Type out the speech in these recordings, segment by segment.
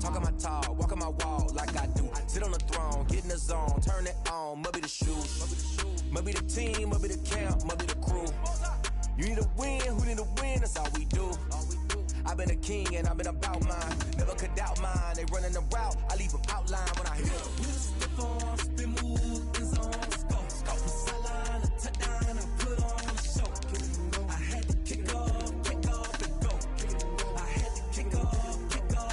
talking my talk, walking my walk like I do. Sit on the throne, get in the zone, turn it on, must be the shoes. Must be the team, must be the camp, must be the crew. You need a win, who need a win, that's all we do. I've been a king and I've been about mine. Never could doubt mine, they running the route, I leave them outline when I hit them. Stiff on, spin move, in zone, scope. From sideline to touchdown, I put on a show. I had to kick off and go. I had to kick off and go.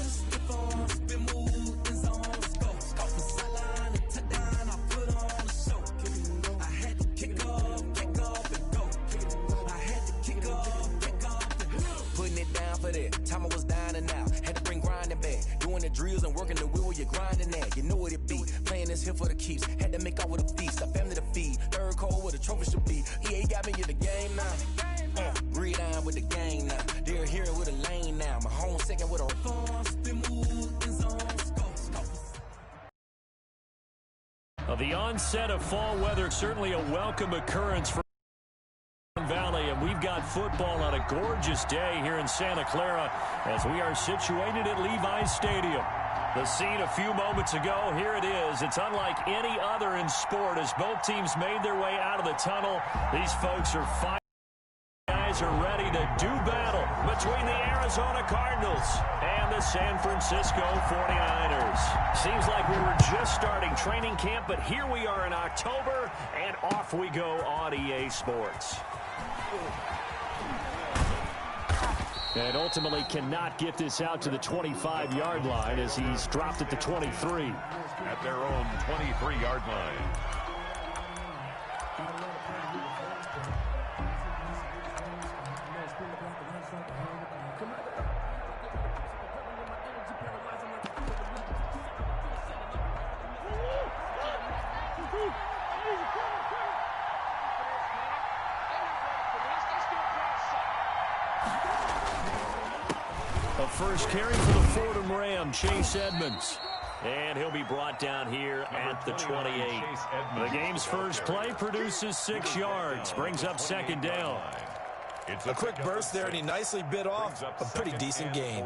Stiff on, spin move, in zone, scope. From sideline to touchdown, I put on a show. I had to kick off and go. I had to kick off and go. Putting it down for that. Time I was down and out. Had to bring grinding back. Doing the drills and working the wheel where you're grinding at. You know what it be. Playing this here for the keeps. Had to make out with a feast. A family to feed. Third cold where the trophy should be. EA got me in the game now. Breathe on with the game now. They're here with a lane now. My home second with a The onset of fall weather, certainly a welcome occurrence for Valley, and we've got football on a gorgeous day here in Santa Clara as we are situated at Levi's Stadium. The scene a few moments ago, here it is. It's unlike any other in sport as both teams made their way out of the tunnel. These folks are fine. Guys are ready to do battle between the Arizona Cardinals and the San Francisco 49ers. Seems like we were just starting training camp, but here we are in October, and off we go on EA Sports. And ultimately cannot get this out to the 25-yard line as he's dropped at the 23. At their own 23-yard line. A first carry for the Fordham Ram, Chase Edmonds. And he'll be brought down here at the 28. The game's first play produces 6 yards, brings up second down. A quick burst there, and he nicely bit off a pretty decent gain.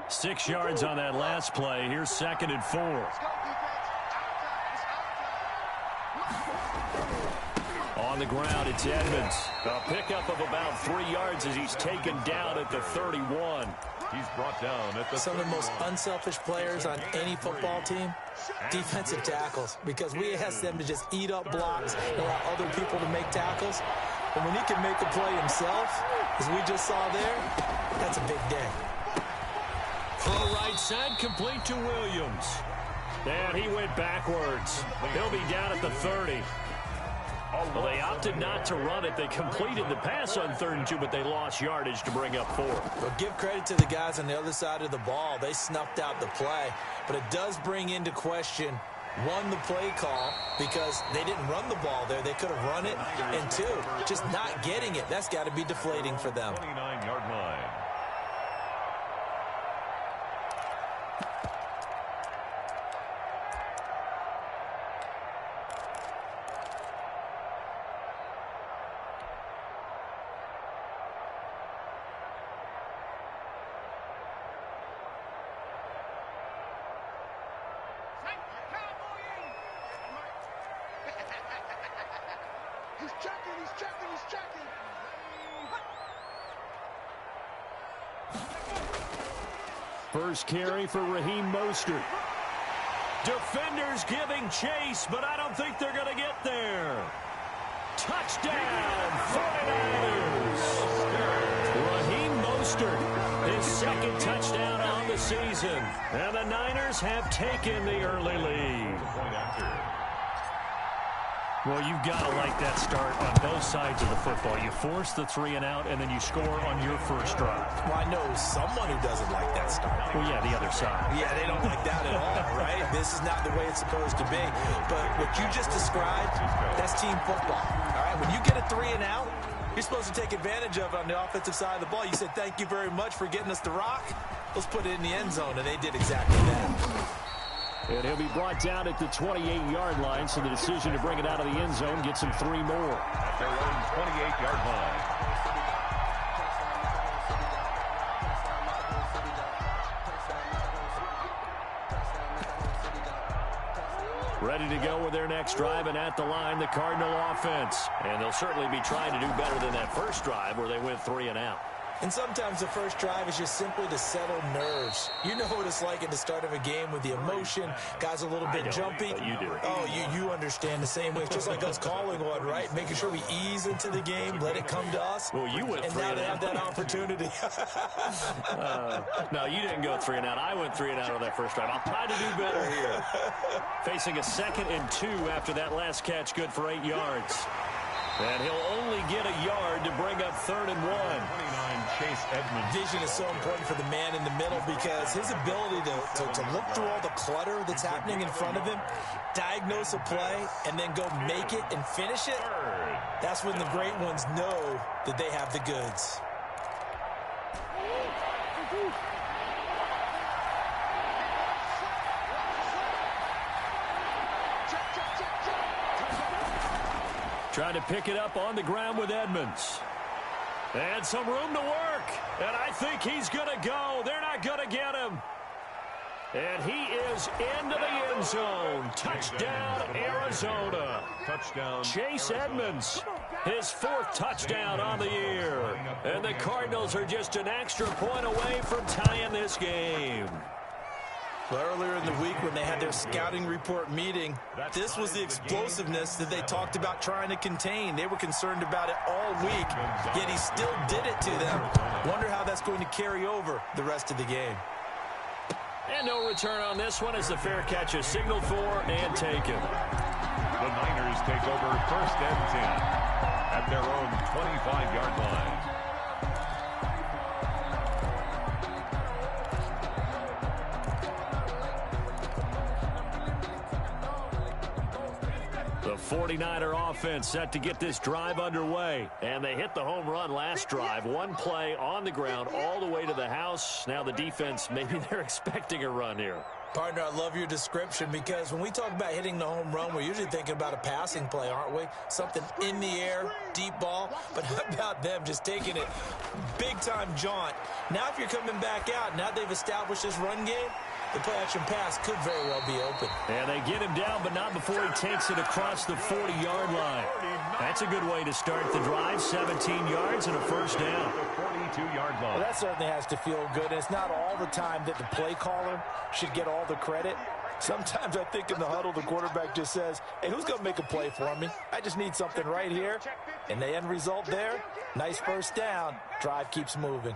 6 yards on that last play. Here's 2nd and 4. On the ground, it's Edmonds. A pickup of about 3 yards as he's taken down at the 31. He's brought down at the Some of the most unselfish players on any football team, defensive tackles, because we ask them to just eat up blocks and allow other people to make tackles. And when he can make a play himself, as we just saw there, that's a big day. Throw right side, complete to Williams. And he went backwards. He'll be down at the 30. Well, they opted not to run it. They completed the pass on 3rd and 2, but they lost yardage to bring up 4. Well, give credit to the guys on the other side of the ball. They snuffed out the play. But it does bring into question, 1, the play call, because they didn't run the ball there. They could have run it. And 2, just not getting it. That's got to be deflating for them. 29-yard line. First carry for Raheem Mostert. Defenders giving chase, but I don't think they're going to get there. Touchdown, 49ers. Raheem Mostert, his 2nd touchdown on the season. And the Niners have taken the early lead. Well, you've got to like that start on both sides of the football. You force the 3 and out, and then you score on your first drive. Well, I know someone who doesn't like that start. Well, yeah, the other side. Yeah, they don't like that at all, right? This is not the way it's supposed to be. But what you just described, that's team football. All right, when you get a 3 and out, you're supposed to take advantage of it on the offensive side of the ball. You said, thank you very much for getting us the rock. Let's put it in the end zone, and they did exactly that. And he'll be brought down at the 28-yard line, so the decision to bring it out of the end zone gets him 3 more. At their own 28-yard line. Ready to go with their next drive, and at the line, the Cardinal offense. And they'll certainly be trying to do better than that first drive where they went 3 and out. And sometimes the first drive is just simply to settle nerves. You know what it's like at the start of a game with the emotion. Guys a little bit jumpy. But you do. Oh, you understand the same way. It's just like us calling one, right? Making sure we ease into the game, let it come to us. Well, you went 3 and now they have that opportunity. No, you didn't go 3 and out. I went 3 and out on that first drive. I'll try to do better here. Facing a 2nd and 2 after that last catch, good for 8 yards. And he'll only get a yard to bring up 3rd and 1. 29, Chase Edmonds. Vision is so important for the man in the middle because his ability to look through all the clutter that's happening in front of him, diagnose a play, and then go make it and finish it, that's when the great ones know that they have the goods. Trying to pick it up on the ground with Edmonds. And some room to work. And I think he's going to go. They're not going to get him. And he is into the end zone. Touchdown, Arizona. Touchdown, Chase Edmonds, his 4th touchdown on the year. And the Cardinals are just an extra point away from tying this game. Well, earlier in the week when they had their scouting report meeting, this was the explosiveness that they talked about trying to contain. They were concerned about it all week, yet he still did it to them. Wonder how that's going to carry over the rest of the game. And no return on this one as the fair catch is signaled for and taken. The Niners take over 1st and 10 at their own 25-yard line. The 49er offense set to get this drive underway. And they hit the home run last drive. 1 play on the ground all the way to the house. Now the defense, maybe they're expecting a run here. Partner, I love your description because when we talk about hitting the home run, we're usually thinking about a passing play, aren't we? Something in the air, deep ball. But how about them just taking it big-time jaunt? Now if you're coming back out, now they've established this run game, the play-action pass could very well be open. And they get him down, but not before he takes it across the 40-yard line. That's a good way to start the drive. 17 yards and a 1st down. 42-yard line. Well, that certainly has to feel good. It's not all the time that the play caller should get all the credit. Sometimes I think in the huddle, the quarterback just says, hey, who's going to make a play for me? I just need something right here. And the end result there, nice 1st down. Drive keeps moving.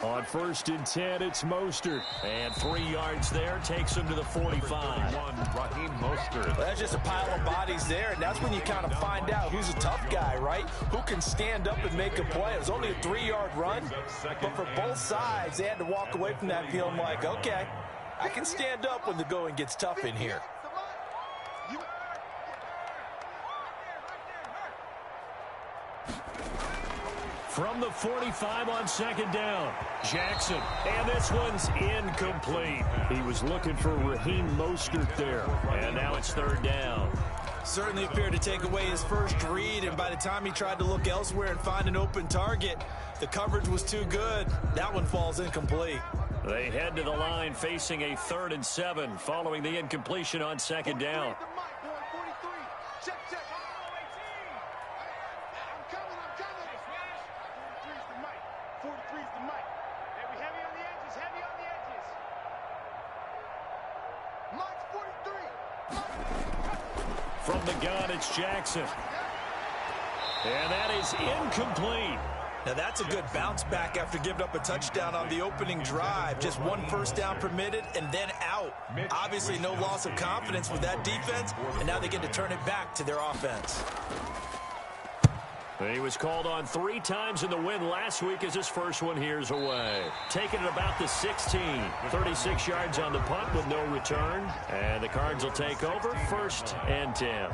On 1st and 10, it's Mostert. And 3 yards there takes him to the 45. Raheem Mostert. Well, that's just a pile of bodies there, and that's when you kind of find out who's a tough guy, right? Who can stand up and make a play. It was only a 3-yard run, but for both sides, they had to walk away from that feeling like, okay, I can stand up when the going gets tough in here. From the 45 on 2nd down, Jackson. And this one's incomplete. He was looking for Raheem Mostert there. And now it's 3rd down. Certainly appeared to take away his first read, and by the time he tried to look elsewhere and find an open target, the coverage was too good. That one falls incomplete. They head to the line facing a 3rd and 7 following the incompletion on 2nd down. From the gun, it's Jackson. And that is incomplete. Now that's a good bounce back after giving up a touchdown on the opening drive. Just 1 1st down permitted and then out. Obviously no loss of confidence with that defense, and now they get to turn it back to their offense. He was called on 3 times in the win last week as his first one here's away. Taking it about the 16. 36 yards on the punt with no return. And the Cards will take over 1st and 10.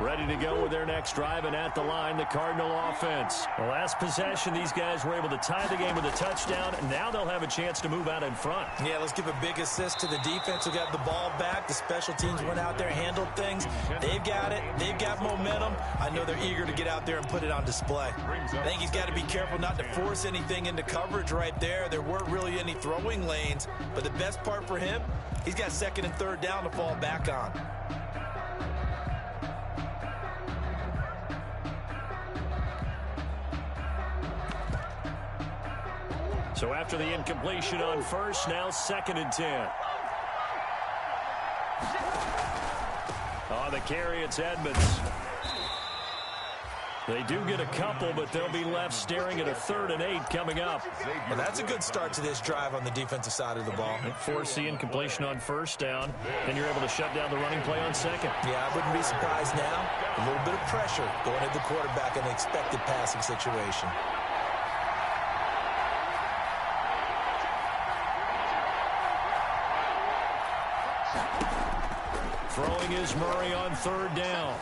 Ready to go with their next drive, and at the line, the Cardinal offense. The last possession, these guys were able to tie the game with a touchdown, and now they'll have a chance to move out in front. Yeah, let's give a big assist to the defense who got the ball back. The special teams went out there, handled things. They've got it. They've got momentum. I know they're eager to get out there and put it on display. I think he's got to be careful not to force anything into coverage right there. There weren't really any throwing lanes, but the best part for him, he's got second and third down to fall back on. So after the incompletion on first, now 2nd and 10. On the carry, it's Edmonds. They do get a couple, but they'll be left staring at a 3rd and 8 coming up. Well, that's a good start to this drive on the defensive side of the ball. Force the incompletion on first down, and you're able to shut down the running play on second. Yeah, I wouldn't be surprised now. A little bit of pressure going at the quarterback in an expected passing situation. Throwing is Murray on 3rd down.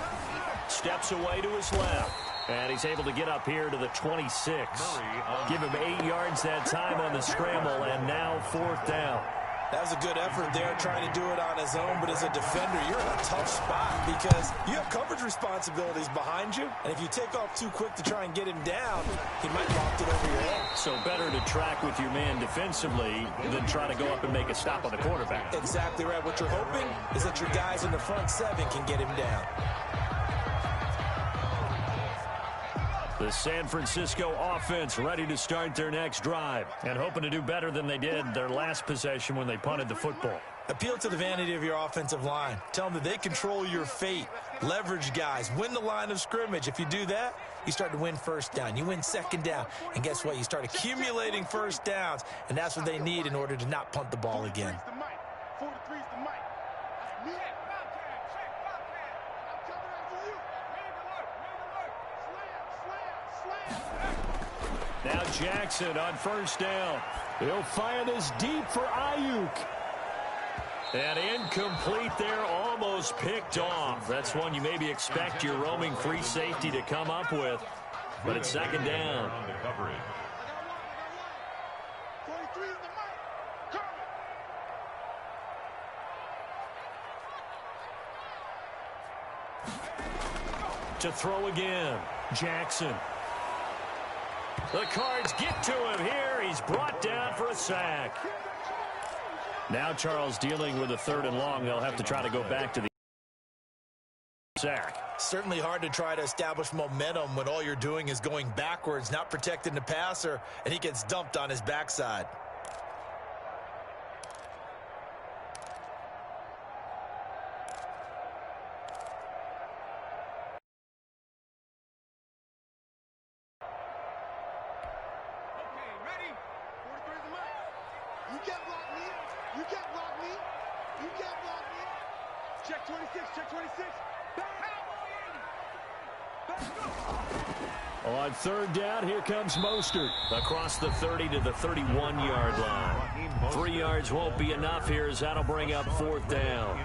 Steps away to his left. And he's able to get up here to the 26. Give him 8 yards that time on the scramble, and now 4th down. That was a good effort there, trying to do it on his own, but as a defender, you're in a tough spot because you have coverage responsibilities behind you, and if you take off too quick to try and get him down, he might loft it over your head. So better to track with your man defensively than try to go up and make a stop on the quarterback. Exactly right. What you're hoping is that your guys in the front 7 can get him down. The San Francisco offense ready to start their next drive and hoping to do better than they did their last possession when they punted the football. Appeal to the vanity of your offensive line. Tell them that they control your fate. Leverage guys. Win the line of scrimmage. If you do that, you start to win first down. You win 2nd down. And guess what? You start accumulating first downs. And that's what they need in order to not punt the ball again. Now Jackson on first down. He'll fire this deep for Ayuk. And incomplete there, almost picked off. That's one you maybe expect your roaming free safety to come up with. But it's 2nd down. To throw again, Jackson. The Cards get to him here. He's brought down for a sack. Now Charles dealing with a 3rd and long. They'll have to try to go back to the sack. Certainly hard to try to establish momentum when all you're doing is going backwards, not protecting the passer, and he gets dumped on his backside. On 3rd down, here comes Mostert across the 30 to the 31-yard line. 3 yards won't be enough here as that'll bring up 4th down.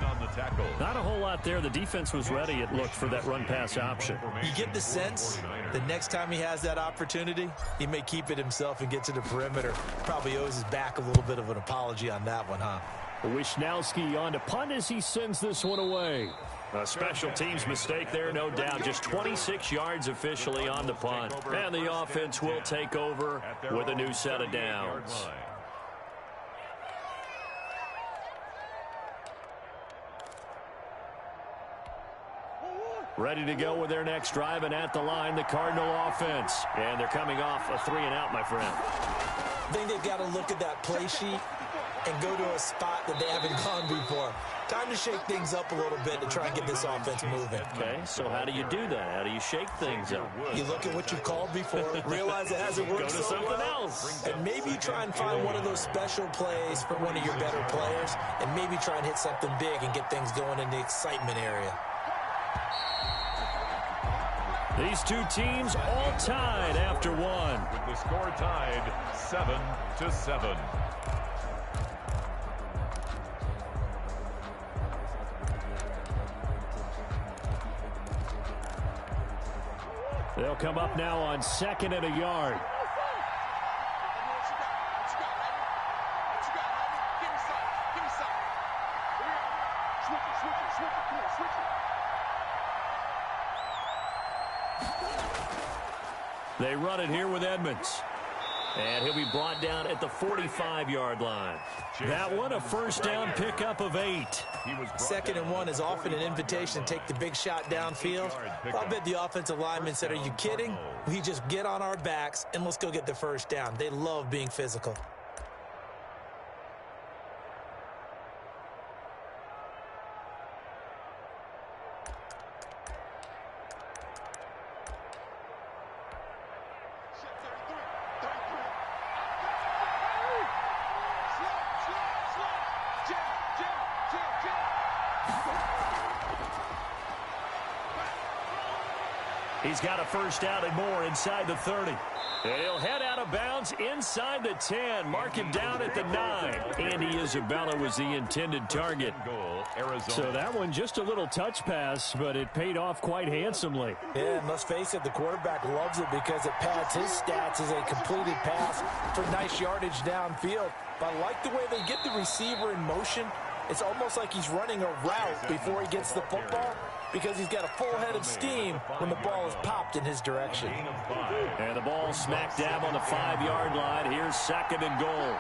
Not a whole lot there. The defense was ready, it looked, for that run-pass option. You get the sense the next time he has that opportunity, he may keep it himself and get to the perimeter. Probably owes his back a little bit of an apology on that one, huh? Wisnowski on to punt as he sends this one away. A special teams mistake there, no doubt. Just 26 yards officially on the punt. And the offense will take over with a new set of downs. Ready to go with their next drive, and at the line, the Cardinal offense. And they're coming off a 3-and-out, my friend. I think they've got to look at that play sheet and go to a spot that they haven't gone before. Time to shake things up a little bit to try and get this offense moving. Okay, so how do you do that? How do you shake things up? You look at what you've called before, realize it hasn't worked Go to something else. And maybe you try and find one of those special plays for one of your better players, and maybe try and hit something big and get things going in the excitement area. These two teams all tied after one. With the score tied 7-7. They'll come up now on 2nd and a yard. They run it here with Edmonds. And he'll be brought down at the 45-yard line. That one, a first down pickup of 8. 2nd and 1 is often an invitation to take the big shot downfield. I bet the offensive lineman said, are you kidding? We just get on our backs and let's go get the first down. They love being physical. He's got a first down and more inside the 30. And he'll head out of bounds inside the 10. Mark him down at the 9. Andy Isabella was the intended target. So that one just a little touch pass, but it paid off quite handsomely. Yeah, and let's face it, the quarterback loves it because it pads his stats as a completed pass for nice yardage downfield. But I like the way they get the receiver in motion. It's almost like he's running a route before he gets the football, because he's got a full head of steam when the ball is popped in his direction. And the ball smack dab on the 5-yard line. Here's 2nd and goal.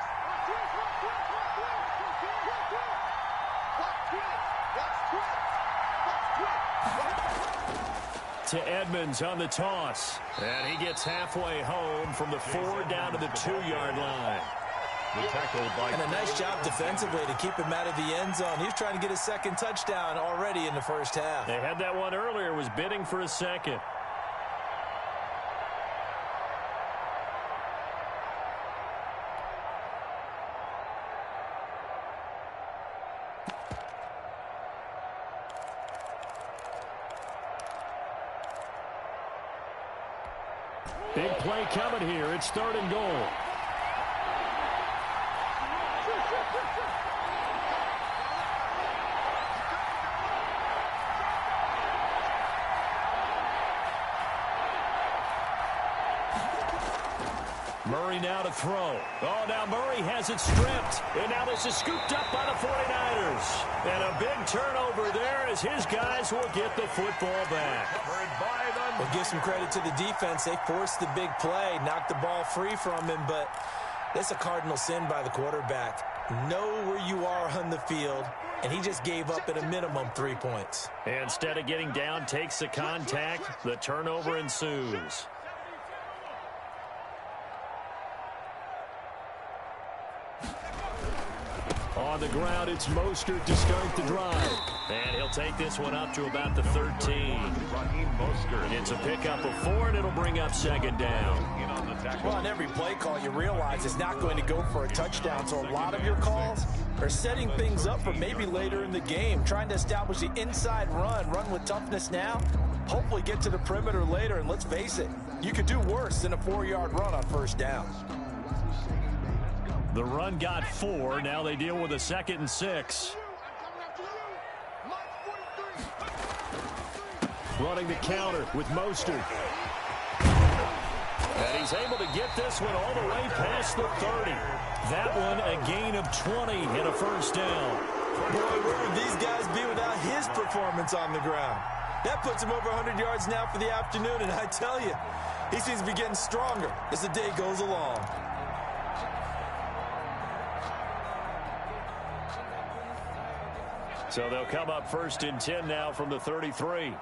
To Edmonds on the toss. And he gets halfway home from the 4 down to the 2-yard line. And a nice job defensively to keep him out of the end zone. He was trying to get his 2nd touchdown already in the first half. They had that one earlier, was bidding for a 2nd. Big play coming here. It's 3rd and goal. Murray now to throw. Oh, now Murray has it stripped. And now this is scooped up by the 49ers. And a big turnover there as his guys will get the football back. We'll give some credit to the defense. They forced the big play, knocked the ball free from him, but that's a cardinal sin by the quarterback. Know where you are on the field, and he just gave up at a minimum 3 points. Instead of getting down, takes the contact. The turnover ensues. On the ground, it's Mostert to start the drive. And he'll take this one up to about the 13. It's a pickup of 4, and it'll bring up 2nd down. Well, on every play call, you realize it's not going to go for a touchdown. So a lot of your calls are setting things up for maybe later in the game, trying to establish the inside run with toughness now, hopefully get to the perimeter later. And let's face it, you could do worse than a 4-yard run on first down. The run got 4. Now they deal with a 2nd and 6. Running the counter with Mostert. And he's able to get this one all the way past the 30. That one a gain of 20 and a first down. Boy, where would these guys be without his performance on the ground? That puts him over 100 yards now for the afternoon, and I tell you, he seems to be getting stronger as the day goes along. So they'll come up 1st and 10 now from the 33.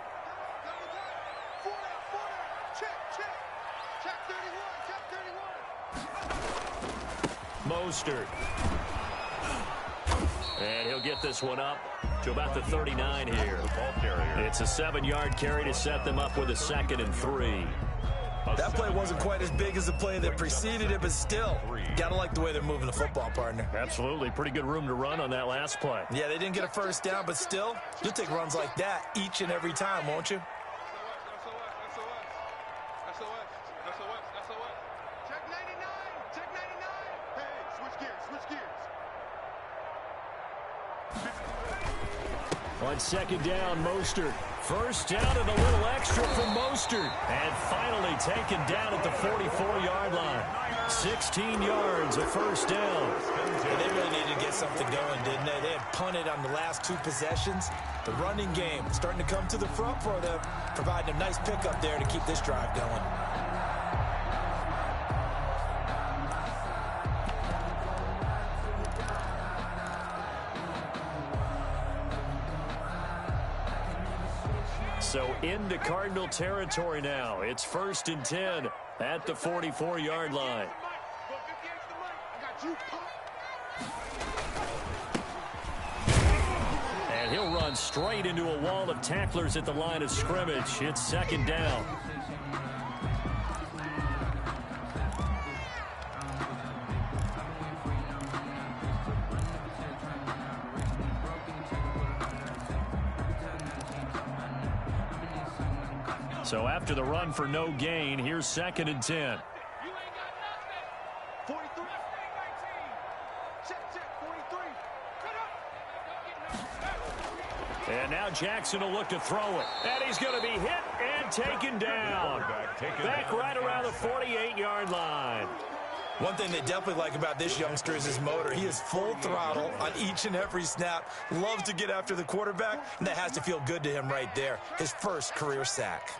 Mostert. And he'll get this one up to about the 39 here. It's a 7-yard carry to set them up with a 2nd and 3. That play wasn't quite as big as the play that preceded it, but still, gotta like the way they're moving the football, partner. Absolutely. Pretty good room to run on that last play. Yeah, they didn't get a first down, but still, you'll take runs like that each and every time, won't you? On 2nd down, Mostert First down and a little extra from Mostert. And finally taken down at the 44-yard line. 16 yards, a first down. Yeah, they really needed to get something going, didn't they? They had punted on the last 2 possessions. The running game starting to come to the front for them, providing a nice pickup there to keep this drive going. So into Cardinal territory now. It's 1st and 10 at the 44-yard line. And he'll run straight into a wall of tacklers at the line of scrimmage. It's 2nd down. So after the run for no gain, here's 2nd and 10. And now Jackson will look to throw it. And he's going to be hit and taken down. Back right around the 48-yard line. One thing they definitely like about this youngster is his motor. He is full throttle on each and every snap. Loves to get after the quarterback, and that has to feel good to him right there. His first career sack.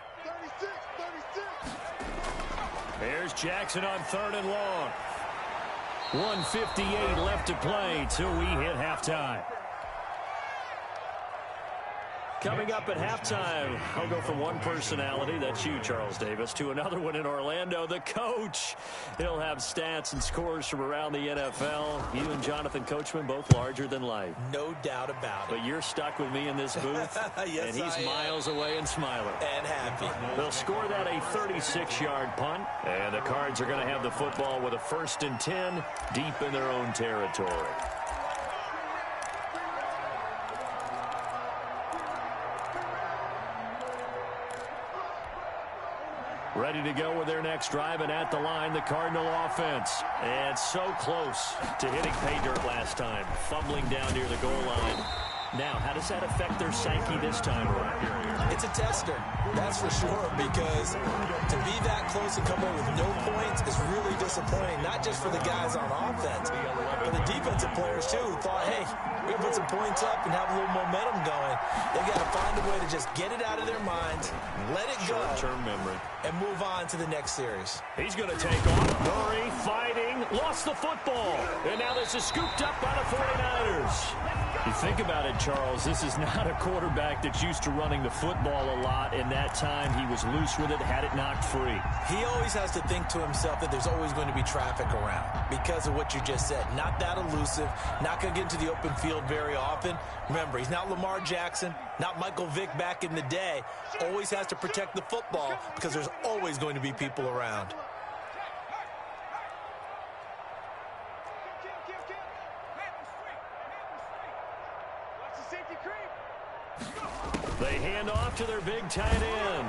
There's Jackson on 3rd and long. 1:58 left to play till we hit halftime. Coming up at halftime, I'll go from one personality, that's you, Charles Davis, to another one in Orlando, the coach. He'll have stats and scores from around the NFL. You and Jonathan Coachman, both larger than life. No doubt about it. But you're stuck with me in this booth, yes, and he's miles away and smiling. And happy. They'll score that a 36-yard punt, and the Cards are going to have the football with a 1st and 10 deep in their own territory. Ready to go with their next drive, and at the line, the Cardinal offense. And so close to hitting pay dirt last time, fumbling down near the goal line. Now, how does that affect their psyche this time around? It's a tester, that's for sure, because to be that close and come away with no points is really disappointing, not just for the guys on offense, but the defensive players, too, who thought, hey, we can put some points up and have a little momentum going. They got to find a way to just get it out of their minds, let it go, short-term memory, and move on to the next series. He's going to take off. Murray fighting, lost the football, and now this is scooped up by the 49ers. You think about it, Charles, this is not a quarterback that's used to running the football a lot. In that time, he was loose with it, had it knocked free. He always has to think to himself that there's always going to be traffic around because of what you just said. Not that elusive, not going to get into the open field very often. Remember, he's not Lamar Jackson, not Michael Vick back in the day. Always has to protect the football because there's always going to be people around. They hand off to their big tight end.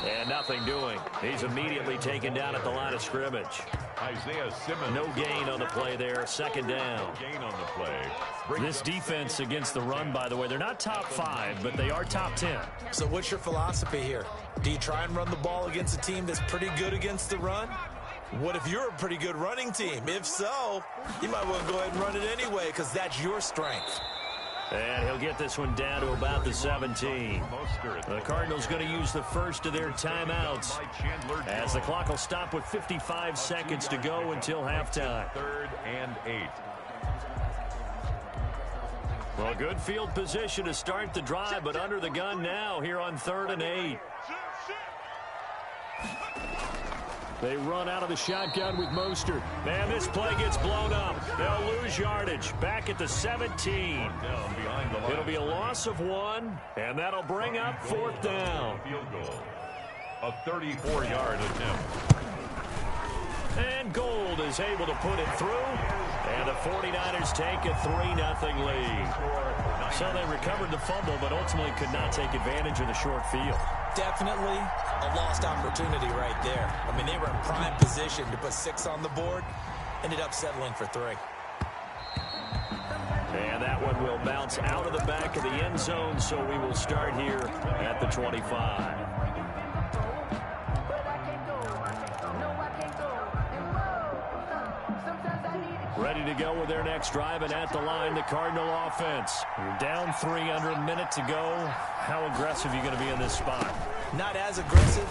And nothing doing. He's immediately taken down at the line of scrimmage. Isaiah Simmons. No gain on the play there. 2nd down. No gain on the play. This defense against the run, by the way, they're not top 5, but they are top 10. So what's your philosophy here? Do you try and run the ball against a team that's pretty good against the run? What if you're a pretty good running team? If so, you might want to go ahead and run it anyway because that's your strength. And he'll get this one down to about the 17. The Cardinals going to use the first of their timeouts as the clock will stop with 55 seconds to go until halftime. 3rd and 8. Well, good field position to start the drive, but under the gun now here on 3rd and 8. They run out of the shotgun with Mostert. Man, this play gets blown up. They'll lose yardage. Back at the 17. It'll be a loss of 1, and that'll bring up 4th down. Field goal. A 34-yard attempt. And Gold is able to put it through. And the 49ers take a 3-0 lead. So they recovered the fumble, but ultimately could not take advantage of the short field. Definitely a lost opportunity right there. I mean, they were in prime position to put 6 on the board. Ended up settling for 3. And that one will bounce out of the back of the end zone, so we will start here at the 25. Ready to go with their next drive, and at the line, the Cardinal offense. You're down 3 under a minute to go. How aggressive are you going to be in this spot? Not as aggressive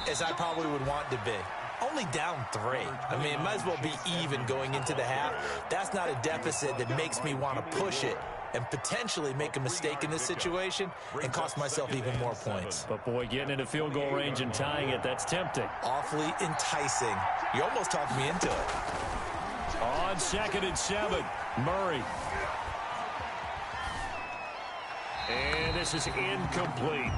as I probably would want to be. Only down 3. I mean, it might as well be even going into the half. That's not a deficit that makes me want to push it and potentially make a mistake in this situation and cost myself even more points. But, boy, getting into field goal range and tying it, that's tempting. Awfully enticing. You almost talked me into it. On 2nd and 7, Murray. And this is incomplete.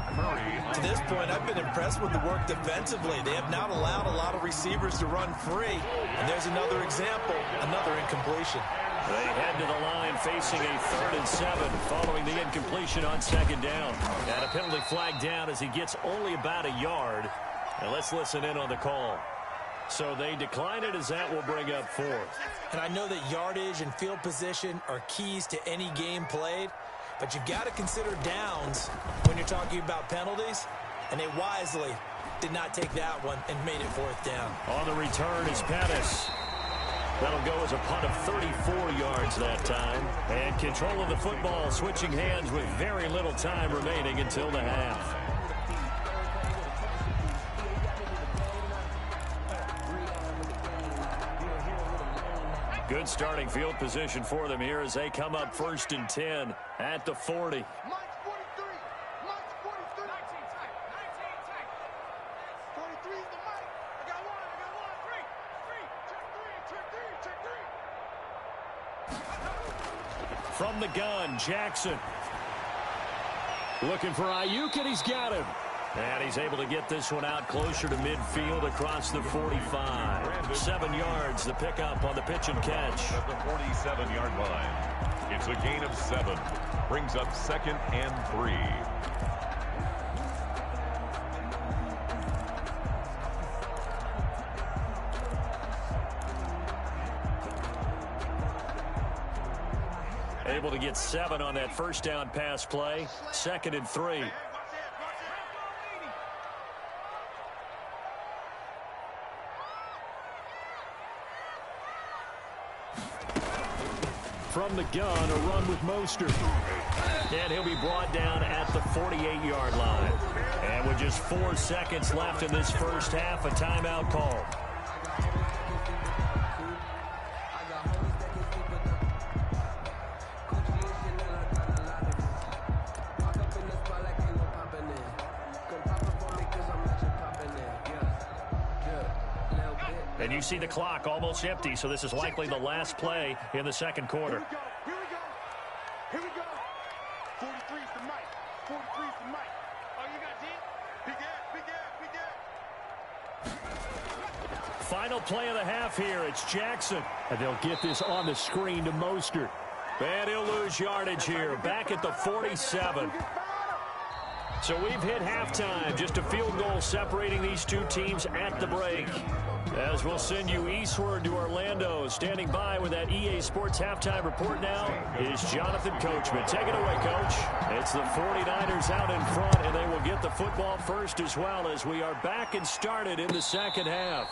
To this point, I've been impressed with the work defensively. They have not allowed a lot of receivers to run free. And there's another example, another incompletion. They head to the line facing a 3rd and 7 following the incompletion on 2nd down. And a penalty flag down as he gets only about a yard. And let's listen in on the call. So they decline it as that will bring up 4th. And I know that yardage and field position are keys to any game played, but you've got to consider downs when you're talking about penalties, and they wisely did not take that one and made it 4th down. On the return is Pettis. That'll go as a punt of 34 yards that time. And control of the football switching hands with very little time remaining until the half. Good starting field position for them here as they come up 1st and 10 at the 40. From the gun, Jackson. Looking for Ayuk, and he's got him. And he's able to get this one out closer to midfield across the 45. 7 yards, the pickup on the pitch and catch. At the 47-yard line. It's a gain of 7. Brings up 2nd and 3. Able to get 7 on that 1st down pass play. 2nd and 3. From the gun, a run with Mostert. And he'll be brought down at the 48-yard line. And with just 4 seconds left in this first half, a timeout called. And you see the clock almost empty, so this is likely the last play in the 2nd quarter. Here we go. 43's the mic. 43's the mic. Oh, you got deep? Big gap. Final play of the half here. It's Jackson. And they'll get this on the screen to Mostert. And he'll lose yardage here. Back at the 47. So we've hit halftime. Just a field goal separating these two teams at the break. As we'll send you eastward to Orlando. Standing by with that EA Sports halftime report now is Jonathan Coachman. Take it away, Coach. It's the 49ers out in front, and they will get the football first as well as we are back and started in the 2nd half.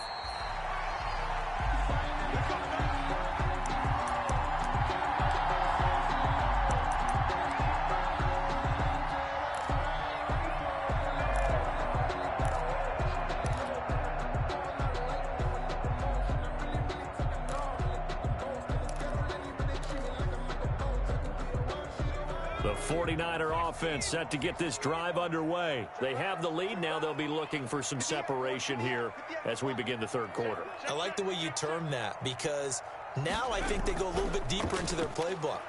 The 49er offense set to get this drive underway. They have the lead now. They'll be looking for some separation here as we begin the 3rd quarter. I like the way you term that because now I think they go a little bit deeper into their playbook.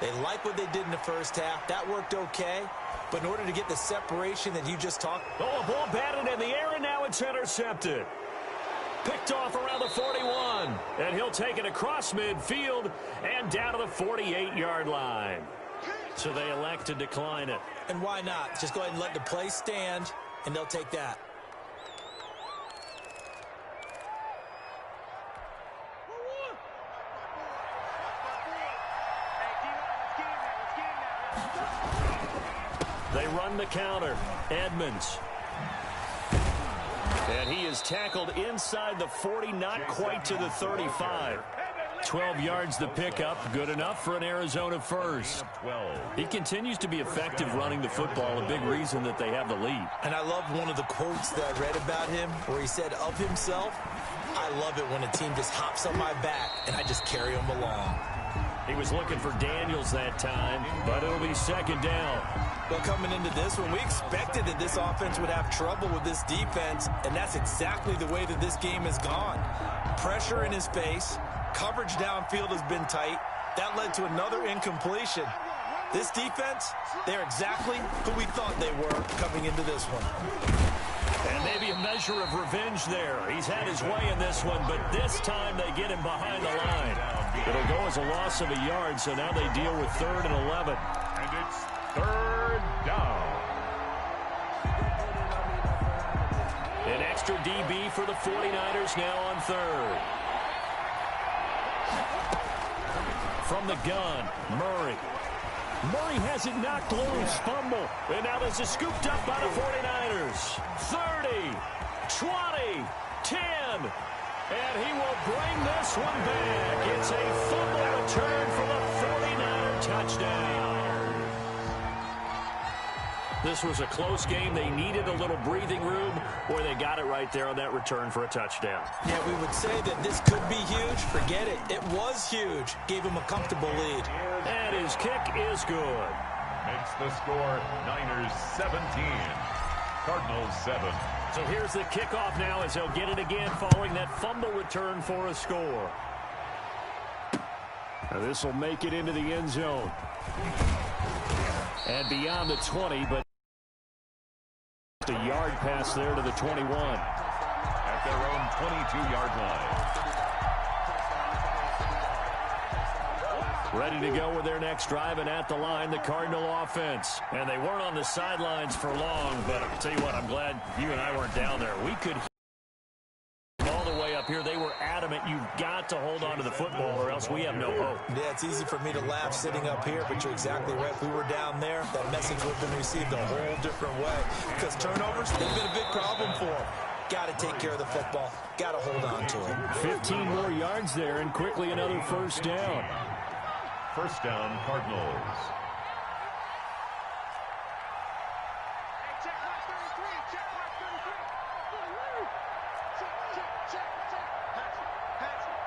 They like what they did in the first half. That worked okay. But in order to get the separation that you just talked. Oh, a ball batted in the air, and now it's intercepted. Picked off around the 41. And he'll take it across midfield and down to the 48-yard line. So they elect to decline it. And why not? Just go ahead and let the play stand, and they'll take that. Hey, They run the counter. Edmonds. And he is tackled inside the 40, not quite to the 35. 12 yards the pickup, good enough for an Arizona first. He continues to be effective running the football, a big reason that they have the lead. And I love one of the quotes that I read about him where he said of himself, I love it when a team just hops on my back and I just carry them along. He was looking for Daniels that time, but it'll be second down. Well, coming into this one, we expected that this offense would have trouble with this defense, and that's exactly the way that this game has gone. Pressure in his face. Coverage downfield has been tight. That led to another incompletion. This defense, they're exactly who we thought they were coming into this one. And maybe a measure of revenge there. He's had his way in this one, but this time they get him behind the line. It'll go as a loss of a yard, so now they deal with 3rd and 11. And it's 3rd down. An extra DB for the 49ers now on 3rd. From the gun, Murray. Murray has it knocked loose, fumble. And now this is scooped up by the 49ers. 30, 20, 10. And he will bring this one back. It's a fumble return for the 49er touchdown. This was a close game. They needed a little breathing room, or they got it right there on that return for a touchdown. Yeah, we would say that this could be huge. Forget it. It was huge. Gave him a comfortable lead. And his kick is good. Makes the score Niners 17, Cardinals 7. So here's the kickoff now as he'll get it again following that fumble return for a score. Now this will make it into the end zone. And beyond the 20, but a yard pass there to the 21. At their own 22-yard line. Ready to go with their next drive, and at the line, the Cardinal offense. And they weren't on the sidelines for long, but I'll tell you what, I'm glad you and I weren't down there. We could all the way up here. They were adamant, you've got to hold on to the football or else we have no hope. Yeah, it's easy for me to laugh sitting up here, but you're exactly right. If we were down there, that message would have been received a whole different way. Because turnovers, they've been a big problem for them. Got to take care of the football. Got to hold on to it. 15 more yards there, and quickly another first down. First down, Cardinals.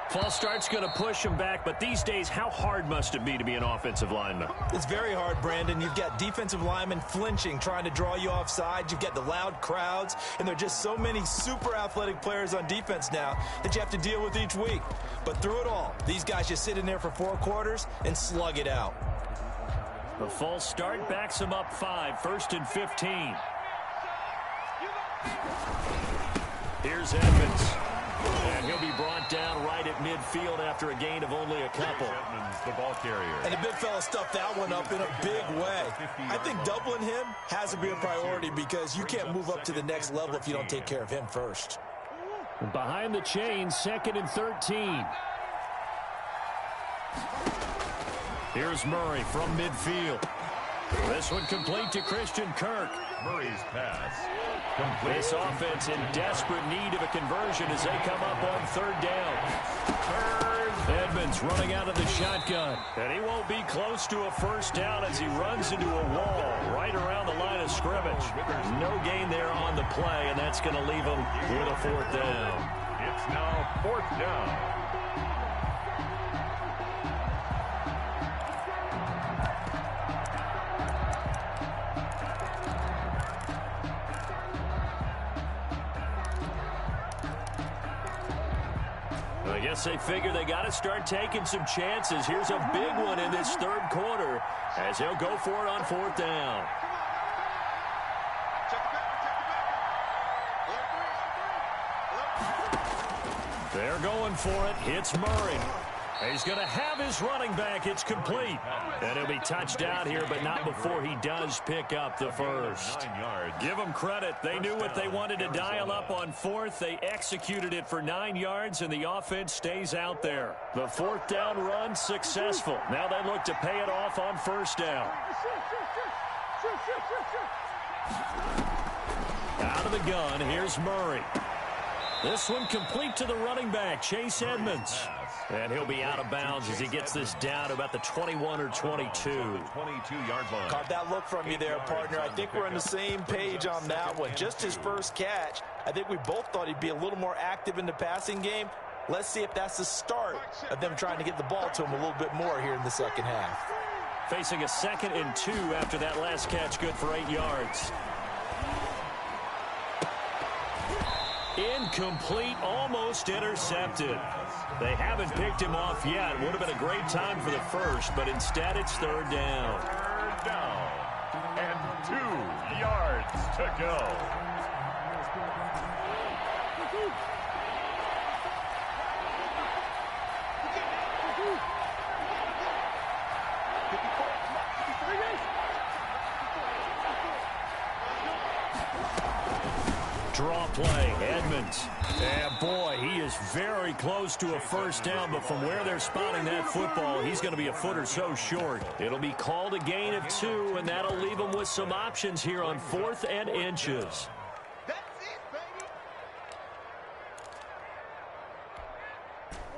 False start's going to push him back, but these days, how hard must it be to be an offensive lineman? It's very hard, Brandon. You've got defensive linemen flinching, trying to draw you offside. You've got the loud crowds, and there are just so many super athletic players on defense now that you have to deal with each week. But through it all, these guys just sit in there for 4 quarters and slug it out. The false start backs him up 5, 1st and 15. Here's Edmonds. And he'll be brought down right at midfield after a gain of only a couple. Edmonds, the ball carrier. And the big fella stuffed that one up in a big way. I think doubling him has to be a priority because you can't move up to the next level if you don't take care of him first. Behind the chains, 2nd and 13. Here's Murray from midfield. This one complete to Christian Kirk. Murray's pass. Complete. This offense in desperate need of a conversion as they come up on 3rd down. Edmonds running out of the shotgun. And he won't be close to a first down as he runs into a wall right around the line of scrimmage. No gain there on the play, and that's going to leave him with a 4th down. It's now 4th down. I guess they figure they got to start taking some chances. Here's a big one in this 3rd quarter as he'll go for it on 4th down. They're going for it. It's Murray. He's going to have his running back. It's complete. And he'll be touched out here, but not before he does pick up the first. 9 yards. Give them credit. They knew what they wanted to dial up on 4th. They executed it for 9 yards, and the offense stays out there. The 4th down run successful. Now they look to pay it off on 1st down. Out of the gun, here's Murray. This one complete to the running back, Chase Edmonds. And he'll be out of bounds as he gets this down to about the 21 or 22. 22-yard line. Caught that look from you there, partner. I think we're on the same page on that one. Just his first catch. I think we both thought he'd be a little more active in the passing game. Let's see if that's the start of them trying to get the ball to him a little bit more here in the second half. Facing a 2nd and 2 after that last catch, good for 8 yards. Incomplete, almost intercepted. They haven't picked him off yet. Would have been a great time for the first, but instead it's 3rd down. 3rd down and 2 yards to go. Draw play, Edmonds. And boy, he is very close to a first down, but from where they're spotting that football, he's going to be a foot or so short. It'll be called a gain of 2, and that'll leave him with some options here on 4th and inches.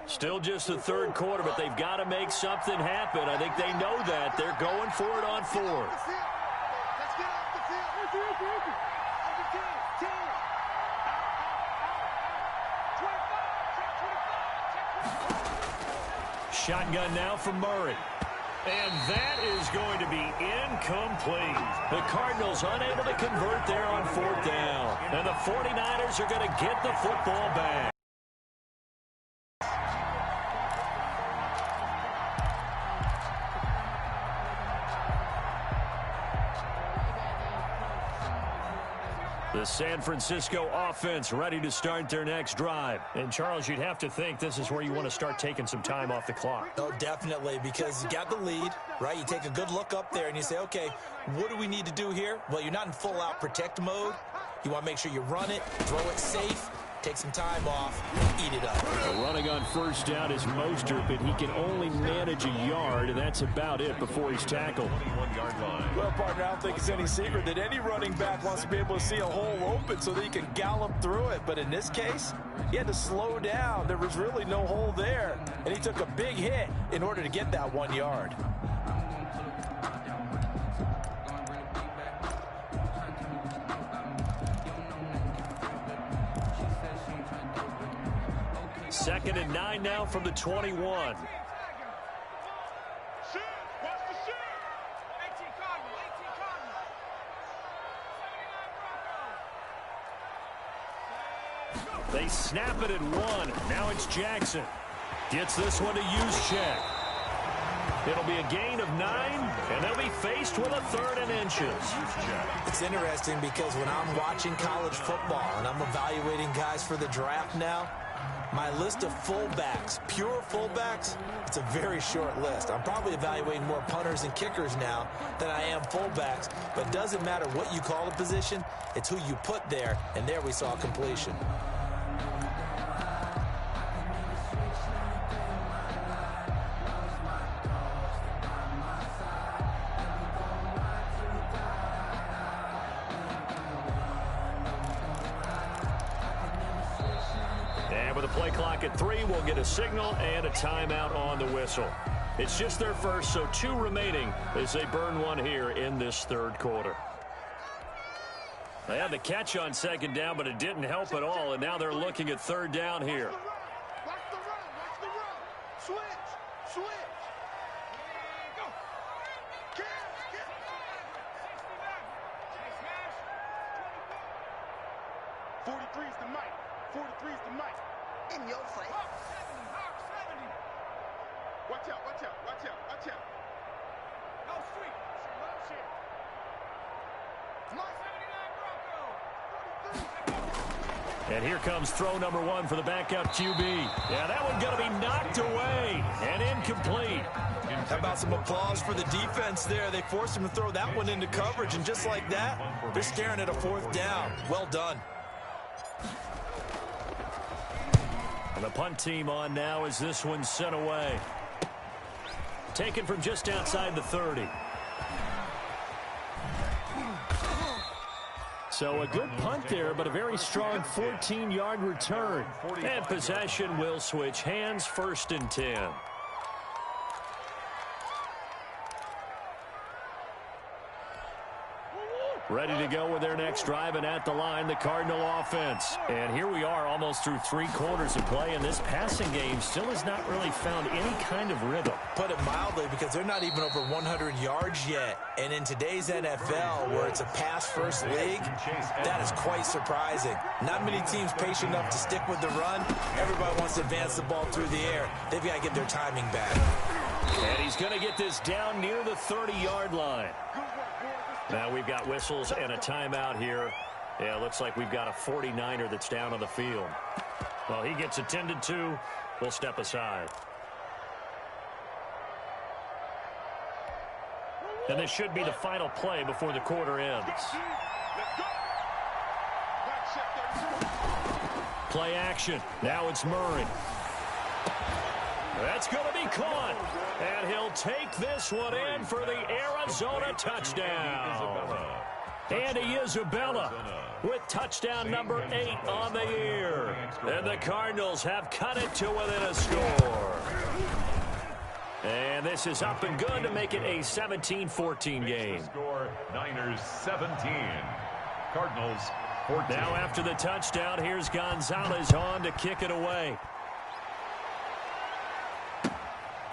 Still just the 3rd quarter, but they've got to make something happen. I think they know that. They're going for it on 4th. Shotgun now from Murray. And that is going to be incomplete. The Cardinals unable to convert there on 4th down. And the 49ers are going to get the football back. The San Francisco offense ready to start their next drive. And, Charles, you'd have to think this is where you want to start taking some time off the clock. Oh, definitely, because you got the lead, right? You take a good look up there and you say, okay, what do we need to do here? Well, you're not in full-out protect mode. You want to make sure you run it, throw it safe, take some time off, eat it up. Running on 1st down is Mostert, but he can only manage a yard, and that's about it before he's tackled. 21-yard line. Well, partner, I don't think it's any secret that any running back wants to be able to see a hole open so that he can gallop through it. But in this case, he had to slow down. There was really no hole there, and he took a big hit in order to get that 1 yard. Second and 9 now from the 21. They snap it at 1. Now it's Jackson. Gets this one to Juszczyk. It'll be a gain of 9, and they'll be faced with a 3rd and inches. It's interesting because when I'm watching college football and I'm evaluating guys for the draft now, my list of fullbacks, pure fullbacks, it's a very short list. I'm probably evaluating more punters and kickers now than I am fullbacks, but it doesn't matter what you call a position, it's who you put there, and there we saw completion. Play clock at 3. We'll get a signal and a timeout on the whistle. It's just their first, so 2 remaining as they burn 1 here in this 3rd quarter. They had the catch on 2nd down, but it didn't help at all, and now they're looking at 3rd down here. Switch. 43's the mic. 43's the mic. In your face. Hawk 70. Watch out. No street. No shit. Mike 79 Bronco. And here comes throw number 1 for the backup QB. Yeah, that one's going to be knocked away and incomplete. How about some applause for the defense there? They forced him to throw that one into coverage, and just like that, they're staring at a 4th down. Well done. And the punt team on now as this one's sent away. Taken from just outside the 30. So a good punt there, but a very strong 14-yard return. And possession will switch hands, 1st and 10. Ready to go with their next drive, and at the line, the Cardinal offense. And here we are almost through 3 quarters of play, and this passing game still has not really found any kind of rhythm. Put it mildly, because they're not even over 100 yards yet. And in today's NFL, where it's a pass-first league, that is quite surprising. Not many teams patient enough to stick with the run. Everybody wants to advance the ball through the air. They've got to get their timing back. And he's going to get this down near the 30-yard line. Now we've got whistles and a timeout here. Yeah, it looks like we've got a 49er that's down on the field. Well, he gets attended to. We'll step aside. And this should be the final play before the quarter ends. Play action. Now it's Murray. That's going to be caught. And he'll take this one in for the Arizona touchdown. Andy Isabella with touchdown number 8 on the year. And the Cardinals have cut it to within a score. And this is up and good to make it a 17-14 game. Score, Niners 17. Cardinals 14. Now after the touchdown, here's Gonzalez on to kick it away.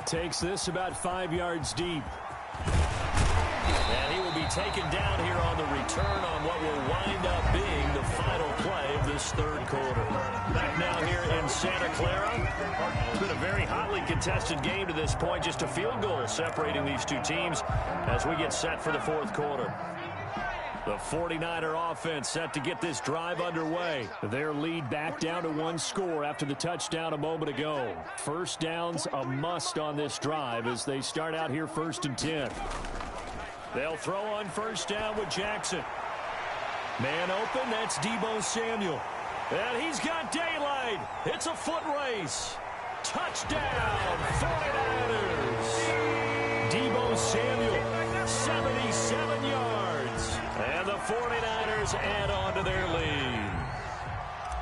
Takes this about 5 yards deep. And he will be taken down here on the return on what will wind up being the final play of this 3rd quarter. Back now here in Santa Clara. It's been a very hotly contested game to this point. Just a field goal separating these two teams as we get set for the 4th quarter. The 49er offense set to get this drive underway. Their lead back down to 1 score after the touchdown a moment ago. First downs a must on this drive as they start out here 1st and 10. They'll throw on 1st down with Jackson. Man open, that's Deebo Samuel. And he's got daylight. It's a foot race. Touchdown, 49ers. Deebo Samuel, 77 yards. And the 49ers add on to their lead.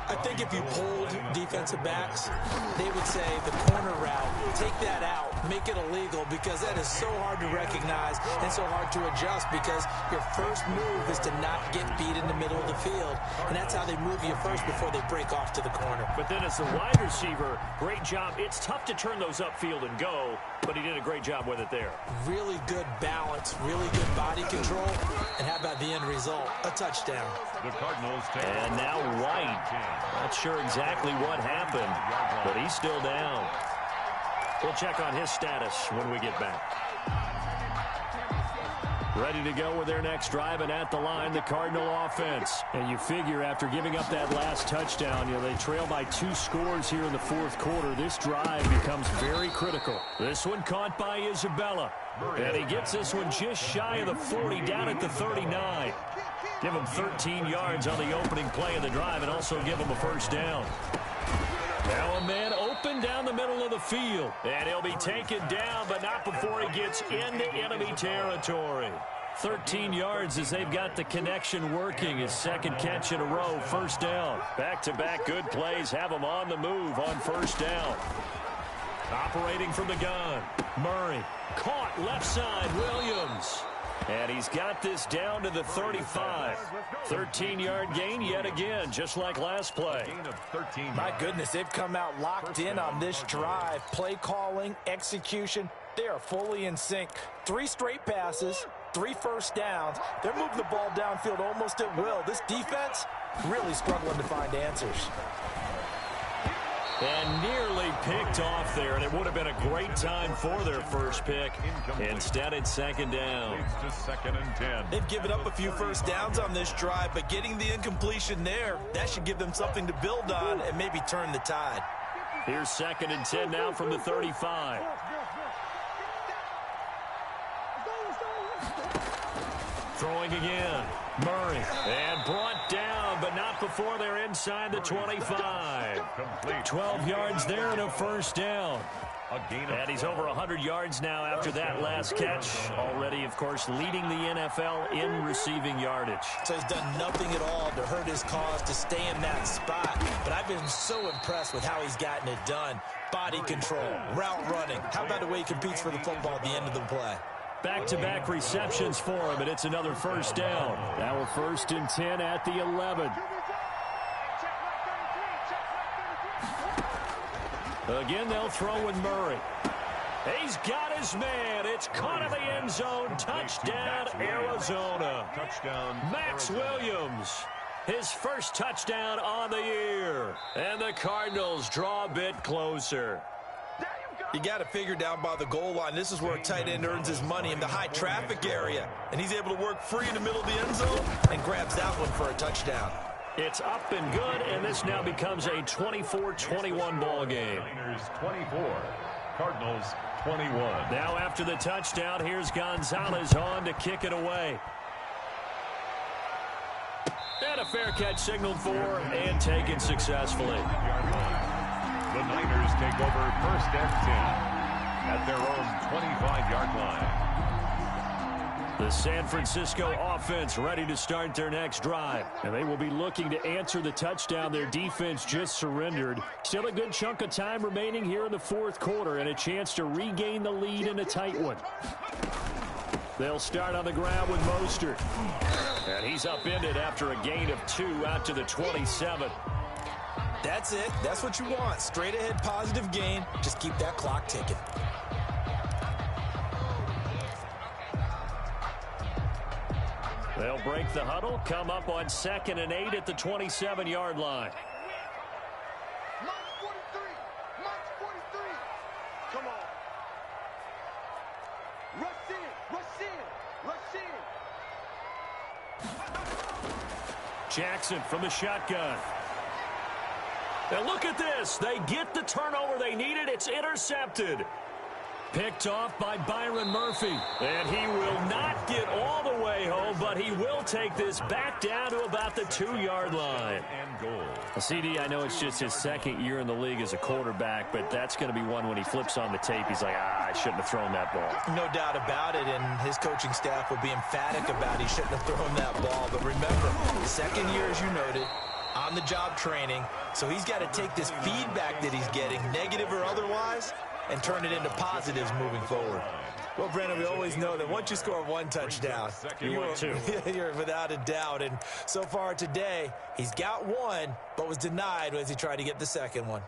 I think if you polled defensive backs, they would say the corner route, take that out, make it illegal, because that is so hard to recognize and so hard to adjust, because your first move is to not get beat in the middle of the field, and that's how they move you first before they break off to the corner. But then as the wide receiver, great job. It's tough to turn those upfield and go, but he did a great job with it there. Really good balance, really good body control, and how about the end result? A touchdown. The Cardinals take. And now White. Not sure exactly what happened, but he's still down. We'll check on his status when we get back. Ready to go with their next drive, and at the line, the Cardinal offense. And you figure after giving up that last touchdown, they trail by 2 scores here in the 4th quarter. This drive becomes very critical. This one caught by Isabella. And he gets this one just shy of the 40, down at the 39. Give him 13 yards on the opening play of the drive and also give him a 1st down. Now a man open down the middle of the field. And he'll be taken down, but not before he gets into enemy territory. 13 yards as they've got the connection working. His 2nd catch in a row, 1st down. Back-to-back good plays have him on the move on 1st down. Operating from the gun. Murray caught left side. Williams. And he's got this down to the 35. 13-yard gain yet again, just like last play. My goodness, they've come out locked in on this drive. Play calling, execution, they are fully in sync. 3 straight passes, 3 first downs. They're moving the ball downfield almost at will. This defense really struggling to find answers. And nearly picked off there, and it would have been a great time for their first pick. Instead, it's 2nd down. It's to 2nd and 10. They've given up a few first downs on this drive, but getting the incompletion there, that should give them something to build on and maybe turn the tide. Here's 2nd and 10 now from the 35. Throwing again. Murray. And brought down, but not before they're inside the 25. 12 yards there and a first down. And he's over 100 yards now after that last catch. Already, of course, leading the NFL in receiving yardage. So he's done nothing at all to hurt his cause to stay in that spot. But I've been so impressed with how he's gotten it done. Body control, route running. How about the way he competes for the football at the end of the play? Back-to-back receptions for him, and it's another first down. Now we're 1st and 10 at the 11. Again, they'll throw with Murray. He's got his man. It's caught in the end zone. Touchdown, Arizona. Touchdown, Max Williams. His first touchdown on the year. And the Cardinals draw a bit closer. You got to figure down by the goal line. This is where a tight end earns his money in the high traffic area. And he's able to work free in the middle of the end zone and grabs that one for a touchdown. It's up and good, and this now becomes a 24-21 ball game. Niners 24, Cardinals 21. Now after the touchdown, here's Gonzalez on to kick it away. And a fair catch signaled for and taken successfully. The Niners take over 1st and 10 at their own 25-yard line. The San Francisco offense ready to start their next drive. And they will be looking to answer the touchdown their defense just surrendered. Still a good chunk of time remaining here in the 4th quarter and a chance to regain the lead in a tight one. They'll start on the ground with Mostert. And he's upended after a gain of 2 out to the 27. That's it. That's what you want. Straight ahead positive gain. Just keep that clock ticking. They'll break the huddle, come up on 2nd and 8 at the 27-yard line. March 43. March 43. Come on. Rush in. Rush in. Rush in. Jackson from the shotgun. Now look at this. They get the turnover they needed. It's intercepted. Picked off by Byron Murphy. And he will not get all the way home, but he will take this back down to about the 2-yard line. And goal. CD, I know it's just his 2nd year in the league as a quarterback, but that's going to be one when he flips on the tape. He's like, I shouldn't have thrown that ball. No doubt about it, and his coaching staff will be emphatic about he shouldn't have thrown that ball. But remember, 2nd year, as you noted, on-the-job training, so he's got to take this feedback that he's getting, negative or otherwise, and turn it into positives moving forward. Well, Brandon, we always know that once you score 1 touchdown, you're without a doubt. And so far today, he's got 1, but was denied as he tried to get the 2nd one.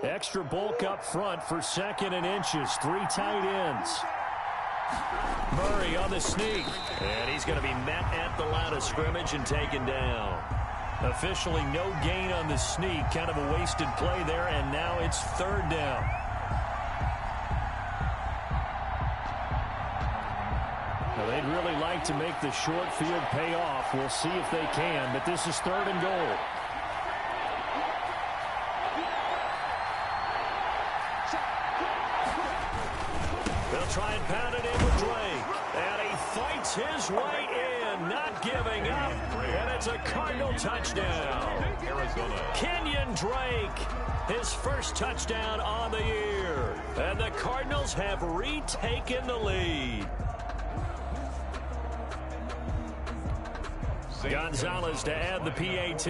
Extra bulk up front for 2nd and inches. 3 tight ends. Murray on the sneak. And he's going to be met at the line of scrimmage and taken down. Officially no gain on the sneak. Kind of a wasted play there, and now it's 3rd down. Now they'd really like to make the short field pay off. We'll see if they can, but this is 3rd and goal. They'll try and pound it in with Drake. And he fights his way in, not giving up. And it's a Cardinal touchdown. Arizona. Kenyon Drake, his first touchdown on the year. And the Cardinals have retaken the lead. Gonzalez to add the PAT.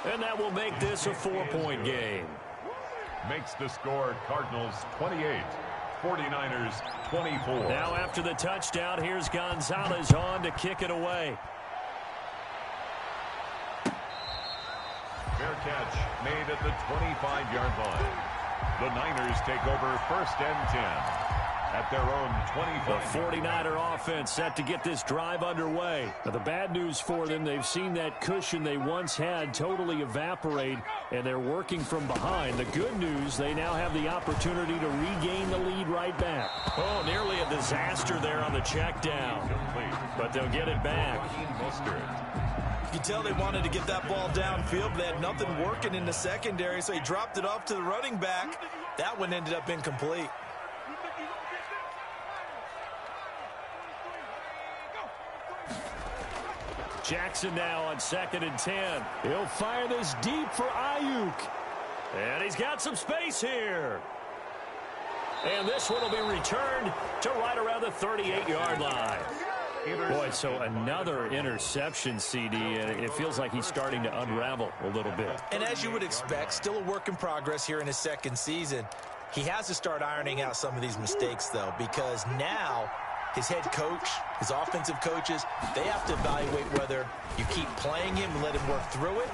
And that will make this a 4-point game. Makes the score Cardinals 28, 49ers 24. Now after the touchdown, here's Gonzalez on to kick it away. Fair catch made at the 25-yard line. The Niners take over 1st and 10 at their own 25. The 49er offense set to get this drive underway. Now, the bad news for them, they've seen that cushion they once had totally evaporate, and they're working from behind. The good news, they now have the opportunity to regain the lead right back. Oh, nearly a disaster there on the check down. But they'll get it back. You could tell they wanted to get that ball downfield, but they had nothing working in the secondary, so he dropped it off to the running back. That one ended up incomplete. Jackson now on 2nd and 10. He'll fire this deep for Ayuk. And he's got some space here. And this one will be returned to right around the 38-yard line. Boy, so another interception, CD, and it feels like he's starting to unravel a little bit. And as you would expect, still a work in progress here in his second season. He has to start ironing out some of these mistakes, though, because now his head coach, his offensive coaches, they have to evaluate whether you keep playing him and let him work through it,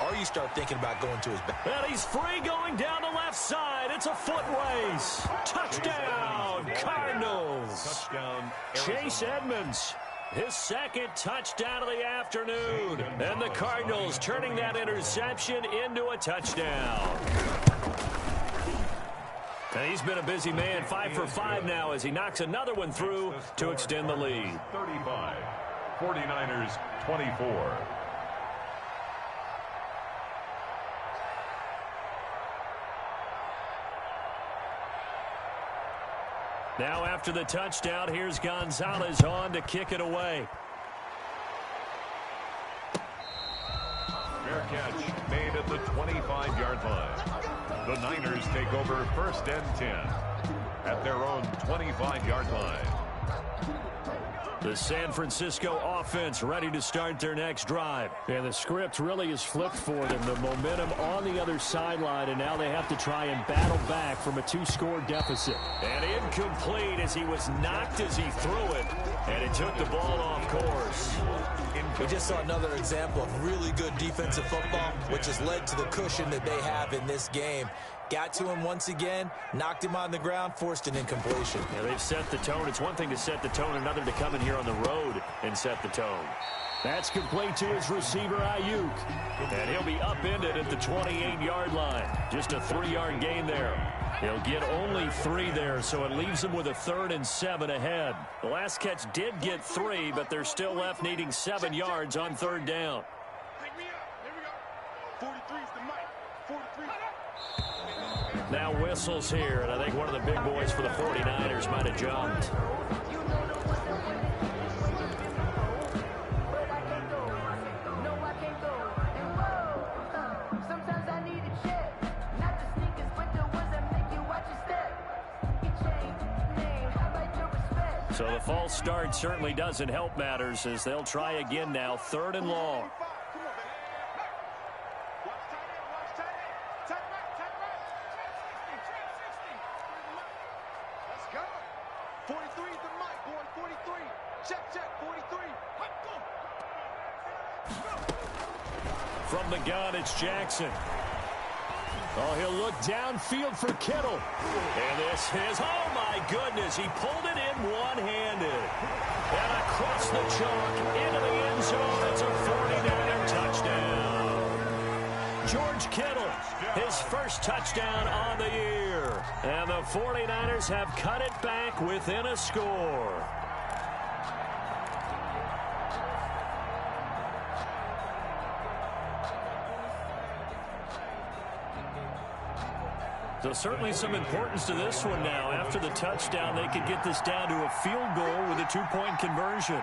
or you start thinking about going to his back. And he's free going down the left side. It's a foot race. Touchdown, Cardinals. Touchdown, Chase Edmonds, his second touchdown of the afternoon. And the Cardinals turning that interception into a touchdown. And he's been a busy man, 5 for 5 now as he knocks another one through to extend the lead. 35, 49ers 24. Now after the touchdown, here's Gonzalez on to kick it away. Fair catch made at the 25-yard line. The Niners take over 1st and 10 at their own 25-yard line. The San Francisco offense ready to start their next drive. And the script really is flipped for them. The momentum on the other sideline, and now they have to try and battle back from a 2-score deficit. And incomplete as he was knocked as he threw it, and it took the ball off course. We just saw another example of really good defensive football, which has led to the cushion that they have in this game. Got to him once again, knocked him on the ground, forced an incompletion. Yeah, they've set the tone. It's one thing to set the tone, another to come in here on the road and set the tone. That's complete to his receiver, Ayuk. And he'll be upended at the 28-yard line. Just a 3-yard gain there. He'll get only 3 there, so it leaves him with a 3rd and 7 ahead. The last catch did get 3, but they're still left needing 7 yards on 3rd down. Take me up. Here we go. 43's the mic. 43. Now whistles here, and I think one of the big boys for the 49ers might have jumped. So the false start certainly doesn't help matters as they'll try again now, 3rd and long. From the gun, it's Jackson. Oh, he'll look downfield for Kittle. And this is, oh my goodness, he pulled it in one-handed. And across the chalk into the end zone, it's a 49er touchdown. George Kittle, his first touchdown on the year. And the 49ers have cut it back within a score. So certainly some importance to this one now. After the touchdown, they could get this down to a field goal with a 2-point conversion.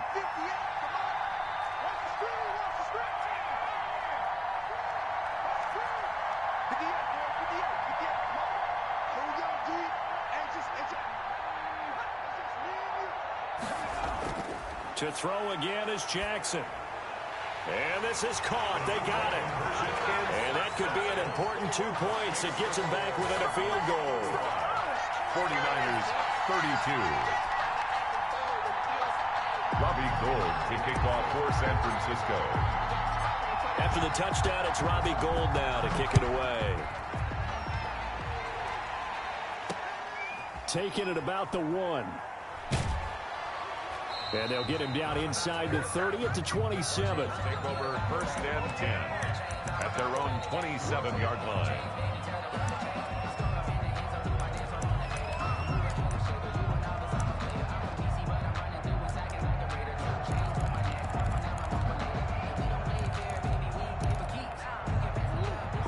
To throw again is Jackson. And this is caught. They got it. And that could be an important 2 points. It gets them back within a field goal. 49ers 32. Robbie Gould to kick off for San Francisco. After the touchdown, it's Robbie Gould now to kick it away. Taking it about the 1. And they'll get him down inside the 30 at the 27. Take over 1st and 10 at their own 27-yard line.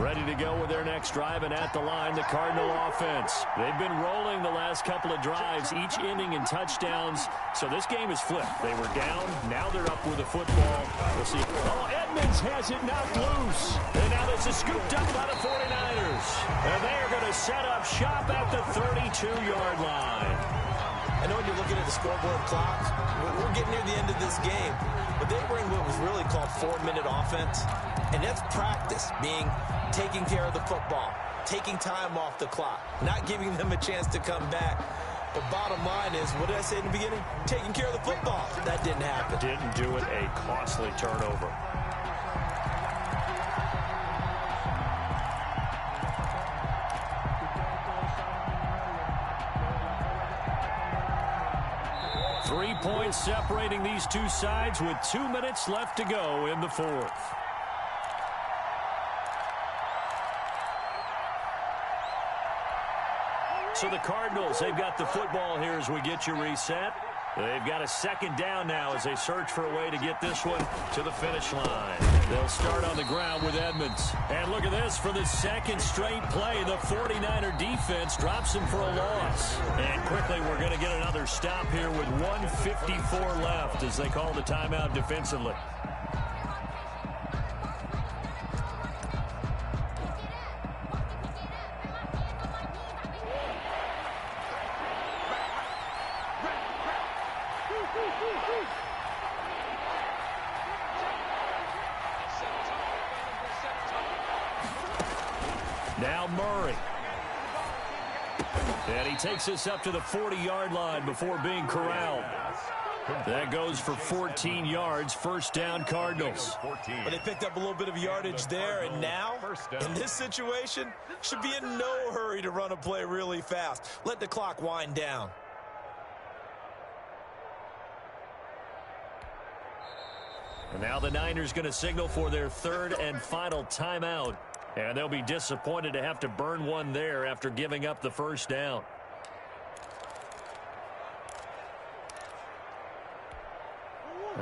Ready to go with their next drive, and at the line, the Cardinal offense. They've been rolling the last couple of drives, each inning in touchdowns, so this game is flipped. They were down, now they're up with the football. We'll see. Oh, Edmonds has it knocked loose. And now this is scooped up by the 49ers. And they are going to set up shop at the 32-yard line. I know when you're looking at the scoreboard clock, we're getting near the end of this game, but they were in what was really called 4-minute offense, and that's practice, being taking care of the football, taking time off the clock, not giving them a chance to come back. But bottom line is, what did I say in the beginning? Taking care of the football. That didn't happen. Didn't do it. A costly turnover. Three points separating these two sides with 2 minutes left to go in the fourth. So the Cardinals, they've got the football here as we get you reset. They've got a second down now as they search for a way to get this one to the finish line. They'll start on the ground with Edmonds. And look at this, for the second straight play, the 49er defense drops him for a loss. And quickly, we're going to get another stop here with 1:54 left as they call the timeout defensively. Now Murray. And he takes us up to the 40-yard line before being corralled. That goes for 14 yards, first down Cardinals. But they picked up a little bit of yardage there, and now, in this situation, should be in no hurry to run a play really fast. Let the clock wind down. And now the Niners going to signal for their third and final timeout. And they'll be disappointed to have to burn one there after giving up the first down.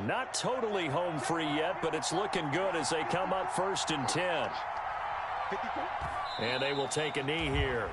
Not totally home free yet, but it's looking good as they come up 1st and 10. And they will take a knee here.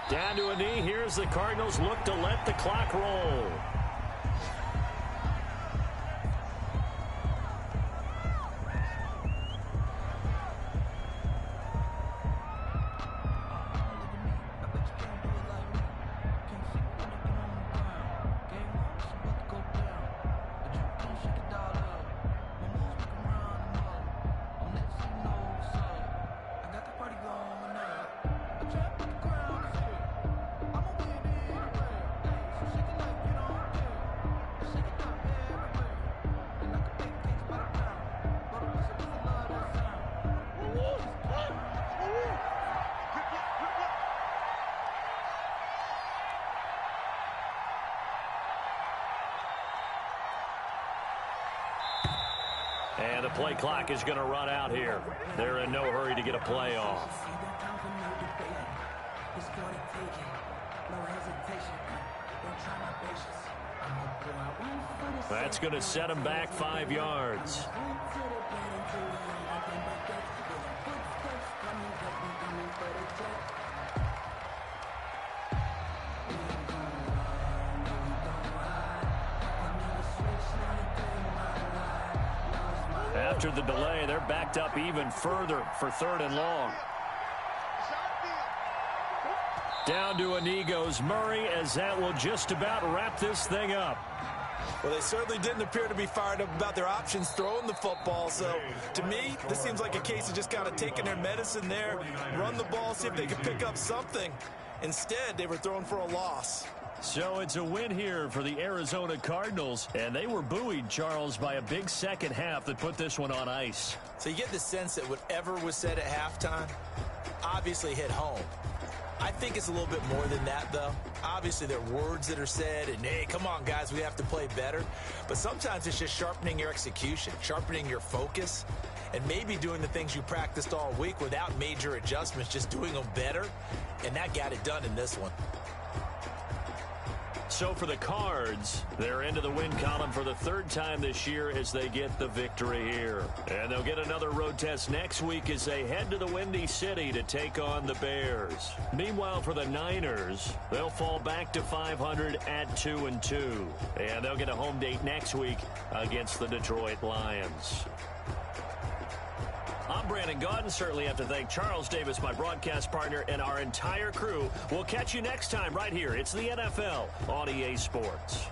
Down to a knee. Here's the Cardinals look to let the clock roll. And the play clock is going to run out here. They're in no hurry to get a play off. That's going to set them back 5 yards. After the delay, they're backed up even further for 3rd and long. Down to a knee goes Murray, as that will just about wrap this thing up. Well, they certainly didn't appear to be fired up about their options throwing the football. So, to me, this seems like a case of just kind of taking their medicine there, run the ball, see if they can pick up something. Instead, they were thrown for a loss. So it's a win here for the Arizona Cardinals, and they were buoyed, Charles, by a big second half that put this one on ice. So you get the sense that whatever was said at halftime obviously hit home. I think it's a little bit more than that, though. Obviously, there are words that are said, and, hey, come on, guys, we have to play better. But sometimes it's just sharpening your execution, sharpening your focus, and maybe doing the things you practiced all week without major adjustments, just doing them better, and that got it done in this one. So for the Cards, they're into the win column for the third time this year as they get the victory here. And they'll get another road test next week as they head to the Windy City to take on the Bears. Meanwhile, for the Niners, they'll fall back to 500 at 2-2. And they'll get a home date next week against the Detroit Lions. I'm Brandon Gaudin. Certainly have to thank Charles Davis, my broadcast partner, and our entire crew. We'll catch you next time right here. It's the NFL on EA Sports.